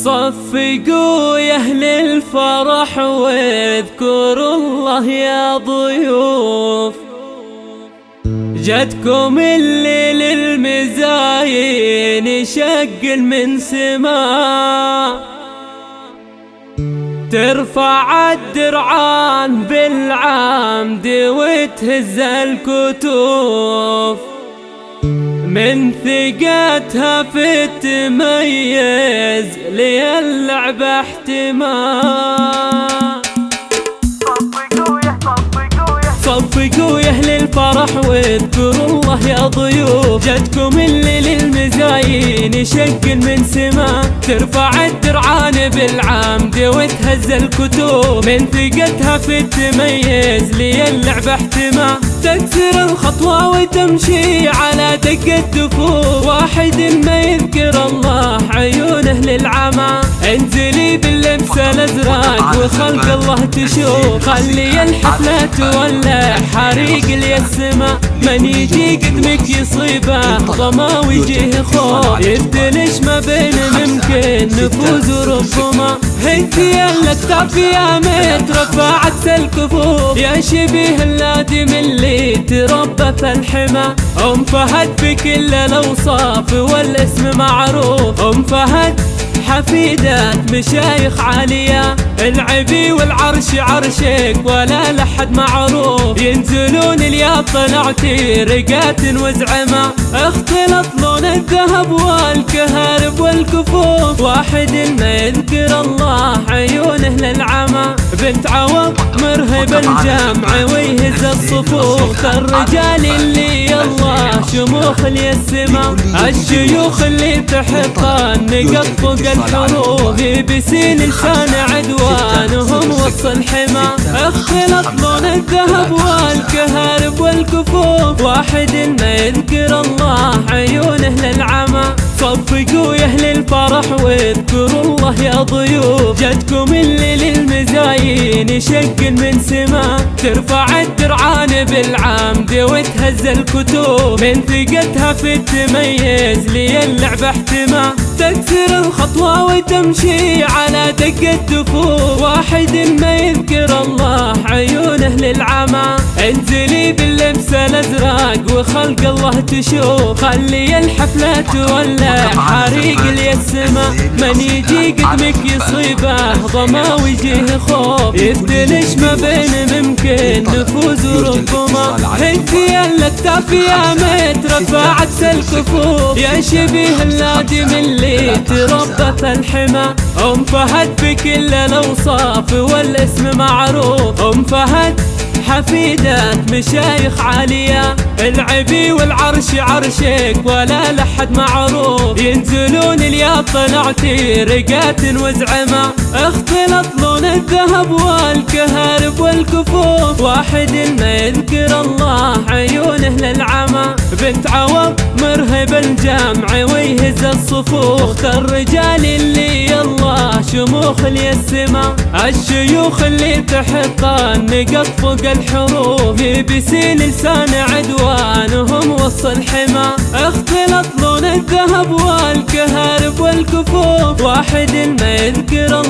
صفقوا يا أهل الفرح واذكروا الله يا ضيوف، جاتكم الليل المزاين يشقل من سماء، ترفع الدرعان بالعمد وتهز الكتوف، من ثقتها في التميز لي اللعبة احتمال. صفقوا يا أهل الفرح واذكروا الله يا ضيوف، جاتكم الليل المزاين يشقل من سما، ترفع الدرعان بالعمد وتهز الكتوب، من ثقتها في التميز لي اللعبة احتمال، تكسر الخطوة وتمشي على دق الدفوف، واحد ما يذكر الله عيونه للعمى، انزلي باللبس الازرق وخلق الله تشوف، خلي الحفلة تولع حريق لي السما، من يجي قدمك يصيبه ضما ويجيه خوف، يفتلش ما بين ممكن نفوز وربما، هيتي الاكتاف يا ميت رفعت الكفوف، يا شبيه اللادم اللي تربى في الحما، ام فهد في كل الاوصاف والاسم معروف، ام فهد حفيدة مشايخ عالية، العبي والعرش عرشك ولا لحد معروف، ينزلون اليا طلعتي رقات وزعمة، اختلط لون الذهب والكهرب والكفوف، واحد ما يذكر الله عيونه للعمى، بنت عوض مرهب الجمع ويهز الصفوف، الرجال اللي الله شموخ لي السما، الشيوخ اللي تحط النقط فوق الحروف، يبسين لسان عدوانهم وسط الحما، اختلط لون الذهب والكهرب والكفوف، واحد ما يذكر الله عيونه للعمى، صفقوا يا أهل الفرح واذكروا الله يا ضيوف، جاتكم الليل المزاين يشقل من سما، ترفع الدرعان بالعمد وتهز الكتوب، من ثقتها في التميز لي اللعبة احتمال، تكسر الخطوة وتمشي على دق الدفوف، واحد ما يذكر الله عيونه للعمى، انزلي باللبس الازرق وخلق الله تشوف، خلي الحفلة تولع حريق لي السما، من يجي قدمك يصيبه ضما ويجيه خوف، يفتلش ما بين ممكن نفوز وربما، هيتي الاكتاف يا ميت رفعت الكفوف، يا شبيه اللادم اللي تربى في الحما، ام فهد في كل الاوصاف والاسم معروف، ام فهد حفيدة مشايخ عالية، العبي والعرش عرشك ولا لحد معروف، ينزلون اليا طلعتي رقات وزعمة، اختلط لون الذهب والكهرب والكفوف، واحد ما يذكر الله عيونه للعمى، بنت عوض مرهب الجمع ويهز الصفوف، الرجال اللي الله شموخ لي السما، الشيوخ اللي تحط النقط فوق الحروف، يبسين لسان عدوانهم وسط الحما، اختلط لون الذهب والكهرب والكفوف، واحد ما يذكر